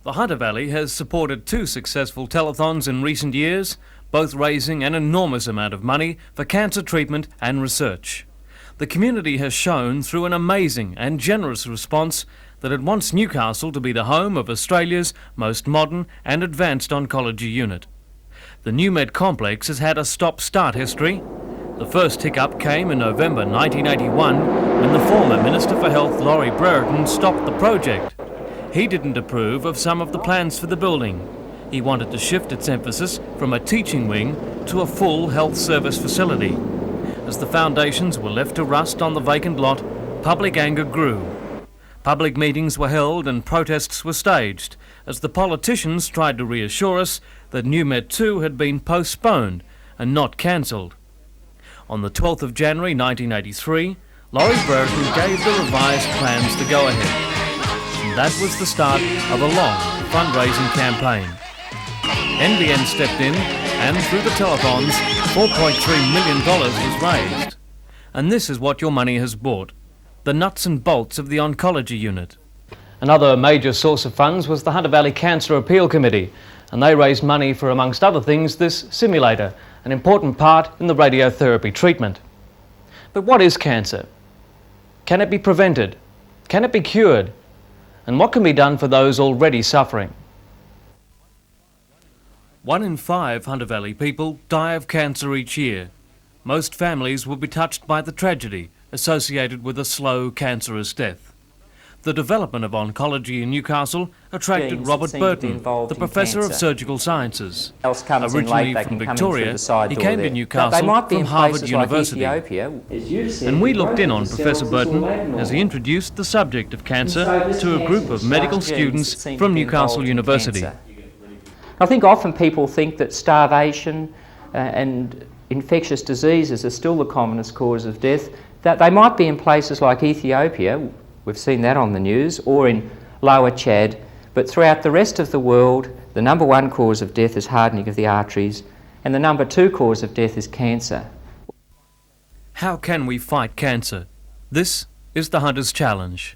The Hunter Valley has supported 2 successful telethons in recent years, both raising an enormous amount of money for cancer treatment and research. The community has shown through an amazing and generous response that it wants Newcastle to be the home of Australia's most modern and advanced oncology unit. The NewMed complex has had a stop-start history. The first hiccup came in November 1981 when the former Minister for Health, Laurie Brereton, stopped the project. He didn't approve of some of the plans for the building. He wanted to shift its emphasis from a teaching wing to a full health service facility. As the foundations were left to rust on the vacant lot, public anger grew. Public meetings were held and protests were staged as the politicians tried to reassure us that NewMed 2 had been postponed and not cancelled. On the 12th of January 1983, Laurie Brereton gave the revised plans the go-ahead. And that was the start of a long fundraising campaign. NBN stepped in and through the telethons, $4.3 million was raised. And this is what your money has bought, the nuts and bolts of the oncology unit. Another major source of funds was the Hunter Valley Cancer Appeal Committee, and they raised money for, amongst other things, this simulator, an important part in the radiotherapy treatment. But what is cancer? Can it be prevented? Can it be cured? And what can be done for those already suffering? 1 in 5 Hunter Valley people die of cancer each year. Most families will be touched by the tragedy associated with a slow cancerous death. The development of oncology in Newcastle attracted Robert Burton, the Professor of Surgical Sciences. Originally from Victoria, he came to Newcastle from Harvard University. And we looked in on Professor Burton as he introduced the subject of cancer to a group of medical students from Newcastle University. I think often people think that starvation and infectious diseases are still the commonest cause of death, that they might be in places like Ethiopia, we've seen that on the news, or in Lower Chad, but throughout the rest of the world, the number 1 cause of death is hardening of the arteries, and the number 2 cause of death is cancer. How can we fight cancer? This is the Hunter's Challenge.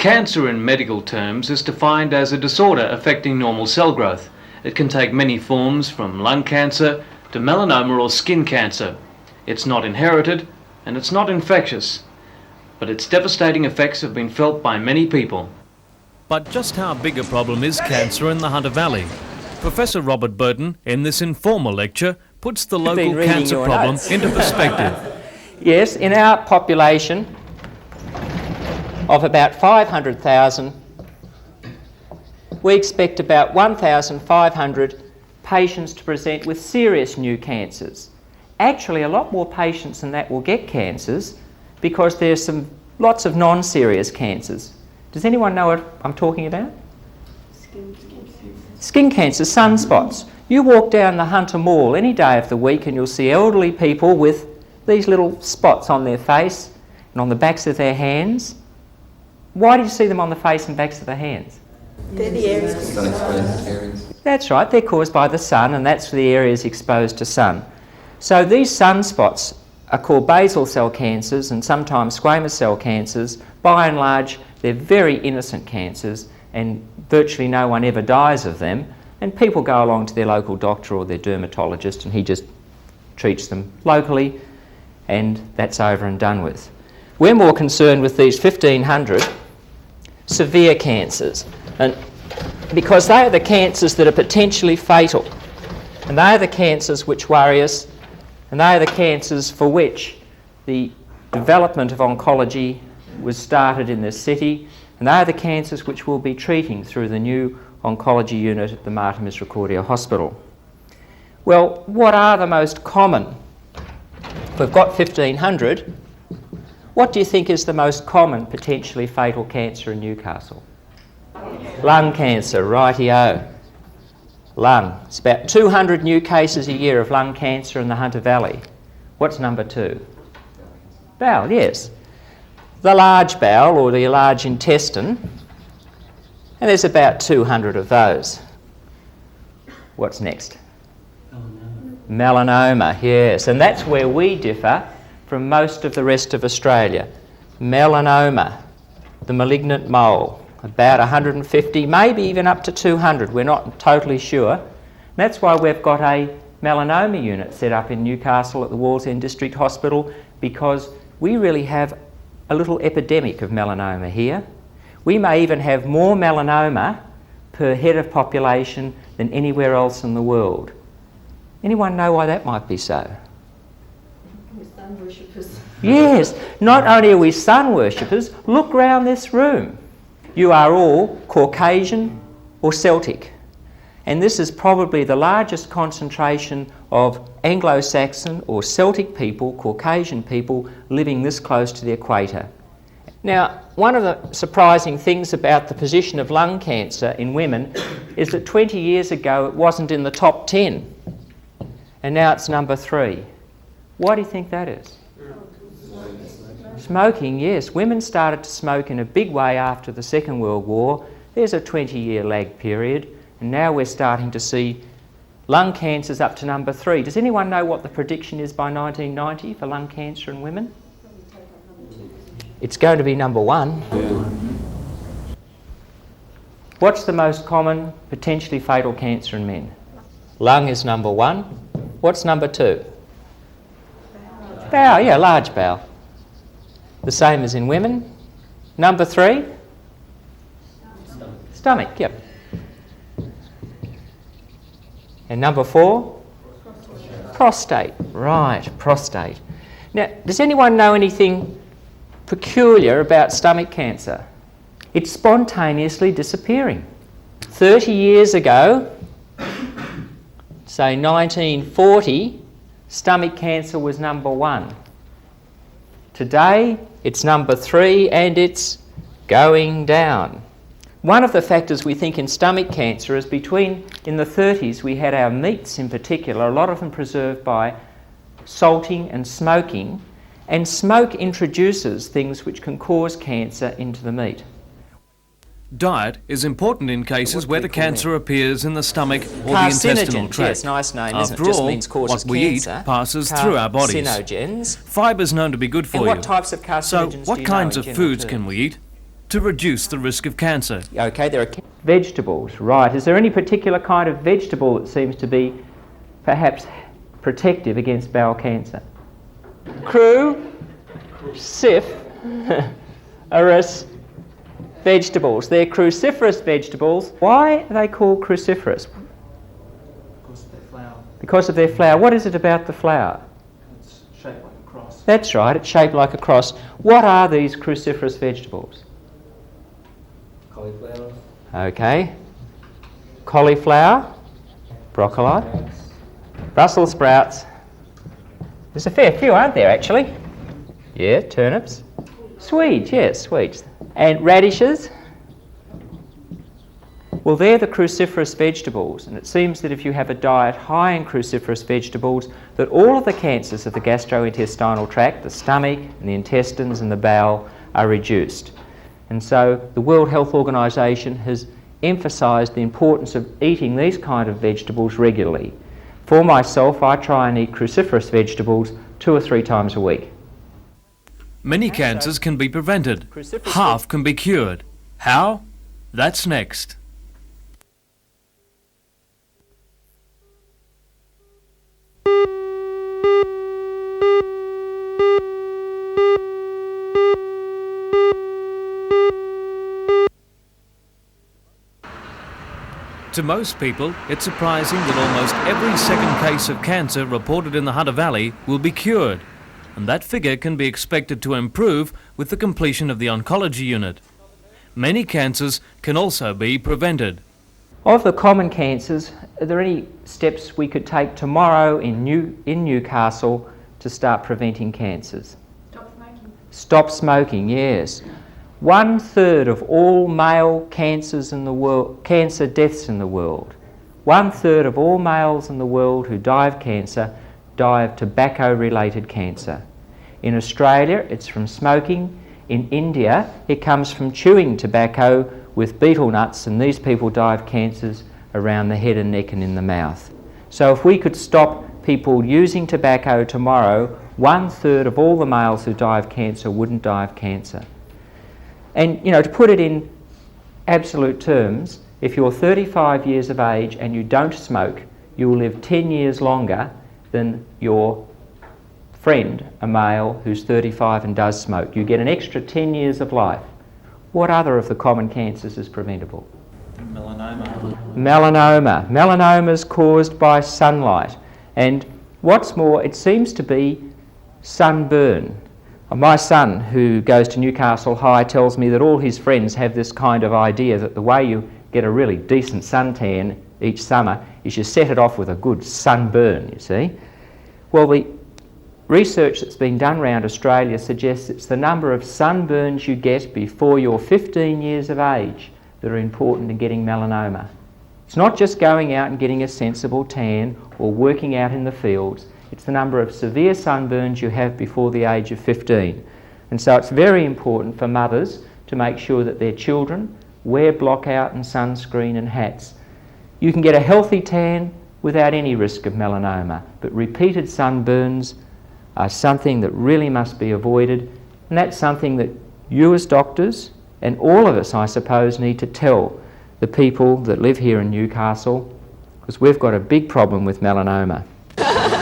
Cancer in medical terms is defined as a disorder affecting normal cell growth. It can take many forms, from lung cancer to melanoma or skin cancer. It's not inherited and it's not infectious, but its devastating effects have been felt by many people. But just how big a problem is cancer in the Hunter Valley? Professor Robert Burton, in this informal lecture, puts the local cancer problem into perspective. Yes, in our population of about 500,000, we expect about 1,500 patients to present with serious new cancers. Actually, a lot more patients than that will get cancers because there's lots of non-serious cancers. Does anyone know what I'm talking about? Skin cancer, sunspots. You walk down the Hunter Mall any day of the week and you'll see elderly people with these little spots on their face and on the backs of their hands. Why do you see them on the face and backs of the hands? They're the areas. That's right, they're caused by the sun, and that's the areas exposed to sun. So these sunspots are called basal cell cancers and sometimes squamous cell cancers. By and large, they're very innocent cancers and virtually no one ever dies of them, and people go along to their local doctor or their dermatologist and he just treats them locally and that's over and done with. We're more concerned with these 1,500 severe cancers, and because they are the cancers that are potentially fatal, and they are the cancers which worry us, and they are the cancers for which the development of oncology was started in this city, and they are the cancers which we'll be treating through the new oncology unit at the Mater Misericordia Hospital. Well, what are the most common? We've got 1,500. What do you think is the most common potentially fatal cancer in Newcastle? Lung cancer, righty-o. Lung. It's about 200 new cases a year of lung cancer in the Hunter Valley. What's number 2? Bowel, yes. The large bowel, or the large intestine, and there's about 200 of those. What's next? Melanoma, yes, and that's where we differ from most of the rest of Australia. Melanoma, the malignant mole, about 150, maybe even up to 200, we're not totally sure. And that's why we've got a melanoma unit set up in Newcastle at the Wallsend District Hospital, because we really have a little epidemic of melanoma here. We may even have more melanoma per head of population than anywhere else in the world. Anyone know why that might be so? We're sun worshippers. Yes, not only are we sun worshippers, look round this room. You are all Caucasian or Celtic, and this is probably the largest concentration of Anglo-Saxon or Celtic people, Caucasian people, living this close to the equator. Now, one of the surprising things about the position of lung cancer in women is that 20 years ago it wasn't in the top 10, and now it's number 3. Why do you think that is? Smoking, yes. Women started to smoke in a big way after the Second World War. There's a 20-year lag period, and now we're starting to see lung cancers up to number 3. Does anyone know what the prediction is by 1990 for lung cancer in women? It's going to be number 1. Yeah. What's the most common potentially fatal cancer in men? Lung is number 1. What's number 2? Bowel, yeah, large bowel. The same as in women. Number 3? Stomach, yep. And number 4? Prostate. Right, prostate. Now, does anyone know anything peculiar about stomach cancer? It's spontaneously disappearing. 30 years ago, say 1940, stomach cancer was number 1. Today, it's number 3 and it's going down. One of the factors we think in stomach cancer is in the 30s we had our meats in particular, a lot of them preserved by salting and smoking, and smoke introduces things which can cause cancer into the meat. Diet is important in cases where the cancer appears in the stomach or the intestinal tract. Yes, nice name, isn't it? After Just all, means causes what we eat cancer. passes through our bodies. Carcinogens. Fibre is known to be good for And you. what types of carcinogens So, do what you kinds know of in foods general can we eat? to reduce the risk of cancer. Okay, there are vegetables, right. Is there any particular kind of vegetable that seems to be perhaps protective against bowel cancer? Cruciferous vegetables. They're cruciferous vegetables. Why are they called cruciferous? Because of their flower. Because of their flower. What is it about the flower? It's shaped like a cross. That's right, it's shaped like a cross. What are these cruciferous vegetables? Cauliflower. Okay. Cauliflower, broccoli, Brussels sprouts. There's a fair few, aren't there, actually? Yeah, turnips. Swedes, yes, Swedes. And radishes. Well, they're the cruciferous vegetables, and it seems that if you have a diet high in cruciferous vegetables, that all of the cancers of the gastrointestinal tract, the stomach and the intestines and the bowel, are reduced. And so the World Health Organization has emphasised the importance of eating these kind of vegetables regularly. For myself, I try and eat cruciferous vegetables 2 or 3 times a week. Many cancers can be prevented. Half can be cured. How? That's next. To most people, it's surprising that almost every second case of cancer reported in the Hunter Valley will be cured, and that figure can be expected to improve with the completion of the oncology unit. Many cancers can also be prevented. Of the common cancers, are there any steps we could take tomorrow in Newcastle to start preventing cancers? Stop smoking. Stop smoking, yes. 1/3 of all male cancers in the world, cancer deaths in the world, 1/3 of all males in the world who die of cancer die of tobacco-related cancer. In Australia, it's from smoking. In India, it comes from chewing tobacco with betel nuts, and these people die of cancers around the head and neck and in the mouth. So if we could stop people using tobacco tomorrow, 1/3 of all the males who die of cancer wouldn't die of cancer. And, you know, to put it in absolute terms, if you're 35 years of age and you don't smoke, you will live 10 years longer than your friend, a male who's 35 and does smoke. You get an extra 10 years of life. What other of the common cancers is preventable? Melanoma. Melanoma. Melanoma is caused by sunlight. And what's more, it seems to be sunburn. My son, who goes to Newcastle High, tells me that all his friends have this kind of idea that the way you get a really decent suntan each summer is you set it off with a good sunburn, you see. Well, the research that's been done around Australia suggests it's the number of sunburns you get before you're 15 years of age that are important in getting melanoma. It's not just going out and getting a sensible tan or working out in the fields. It's the number of severe sunburns you have before the age of 15. And so it's very important for mothers to make sure that their children wear blockout and sunscreen and hats. You can get a healthy tan without any risk of melanoma, but repeated sunburns are something that really must be avoided, and that's something that you as doctors, and all of us I suppose, need to tell the people that live here in Newcastle, because we've got a big problem with melanoma.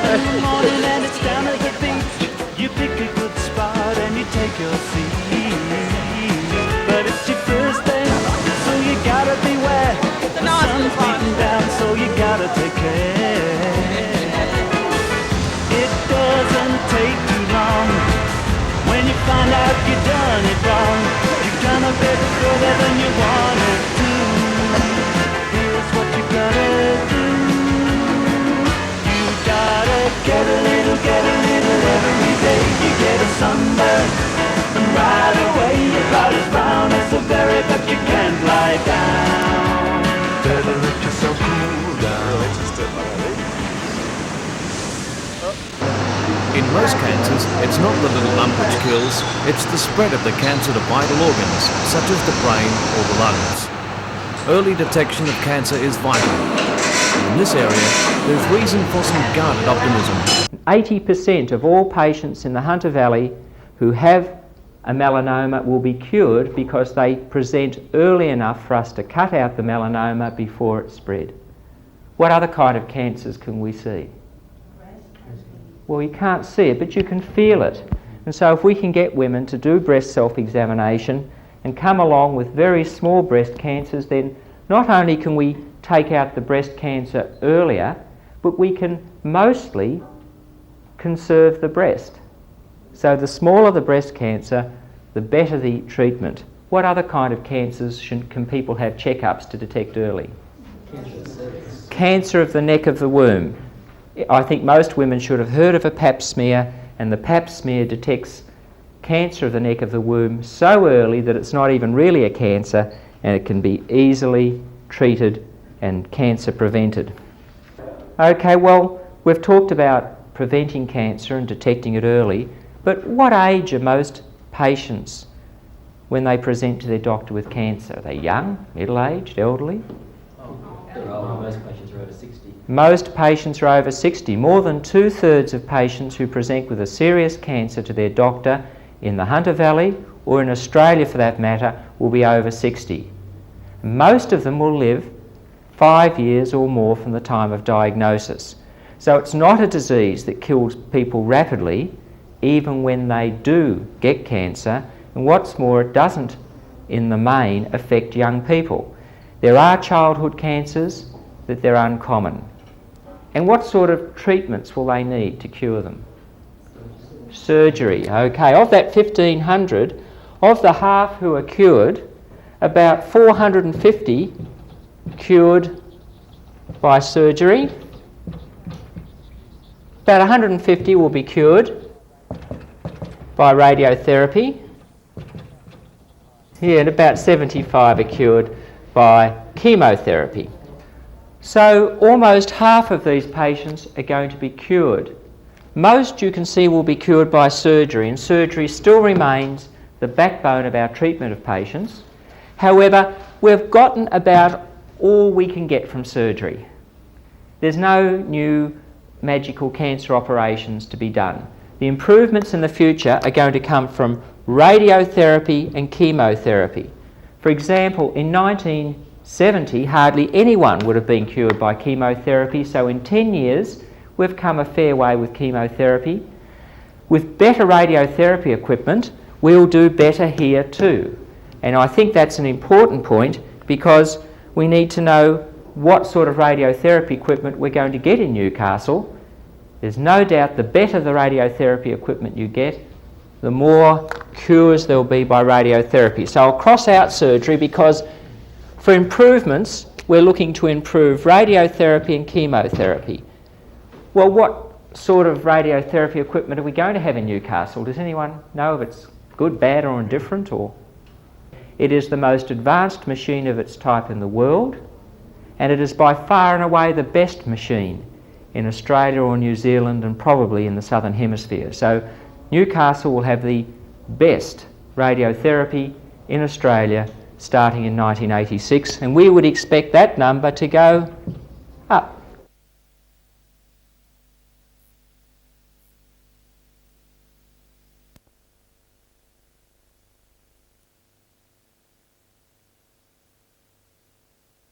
In the morning and it's down at the beach. You pick a good spot and you take your seat. But it's your first day, so you gotta beware. The sun's beating down, so you gotta take care. It doesn't take too long when you find out you've done it wrong. You've done a bit further than you wanted to. Here's what you gotta do. Get a little every day. You get a sunburn, and right away you're about as brown as the berry, but you can't lie down. Better let yourself cool down. In most cancers, it's not the little lump which kills, it's the spread of the cancer to vital organs, such as the brain or the lungs. Early detection of cancer is vital. In this area, there's reason for some guarded optimism. 80% of all patients in the Hunter Valley who have a melanoma will be cured because they present early enough for us to cut out the melanoma before it spread. What other kind of cancers can we see? Well, you can't see it, but you can feel it. And so if we can get women to do breast self-examination and come along with very small breast cancers, then not only can we take out the breast cancer earlier, but we can mostly conserve the breast. So the smaller the breast cancer, the better the treatment. What other kind of cancers can people have checkups to detect early? Cancer of the neck of the womb. I think most women should have heard of a pap smear, and the pap smear detects cancer of the neck of the womb so early that it's not even really a cancer, and it can be easily treated and cancer prevented. Okay, well, we've talked about preventing cancer and detecting it early, but what age are most patients when they present to their doctor with cancer? Are they young, middle-aged, elderly? Most patients are over 60. Most patients are over 60. More than 2/3 of patients who present with a serious cancer to their doctor in the Hunter Valley, or in Australia for that matter, will be over 60. Most of them will live 5 years or more from the time of diagnosis. So it's not a disease that kills people rapidly, even when they do get cancer, and what's more, it doesn't in the main affect young people. There are childhood cancers, but they're uncommon. And what sort of treatments will they need to cure them? Surgery. Okay, of that 1,500, of the half who are cured, about 450 cured by surgery. About 150 will be cured by radiotherapy. Yeah, and about 75 are cured by chemotherapy. So almost half of these patients are going to be cured. Most, you can see, will be cured by surgery, and surgery still remains the backbone of our treatment of patients. However, we've gotten about all we can get from surgery. There's no new magical cancer operations to be done. The improvements in the future are going to come from radiotherapy and chemotherapy. For example, in 1970, hardly anyone would have been cured by chemotherapy, so in 10 years, we've come a fair way with chemotherapy. With better radiotherapy equipment, we'll do better here too. And I think that's an important point, because we need to know what sort of radiotherapy equipment we're going to get in Newcastle. There's no doubt the better the radiotherapy equipment you get, the more cures there will be by radiotherapy. So I'll cross out surgery, because for improvements, we're looking to improve radiotherapy and chemotherapy. Well, what sort of radiotherapy equipment are we going to have in Newcastle? Does anyone know if it's good, bad or indifferent? Or it is the most advanced machine of its type in the world, and it is by far and away the best machine in Australia or New Zealand, and probably in the Southern Hemisphere. So Newcastle will have the best radiotherapy in Australia starting in 1986, and we would expect that number to go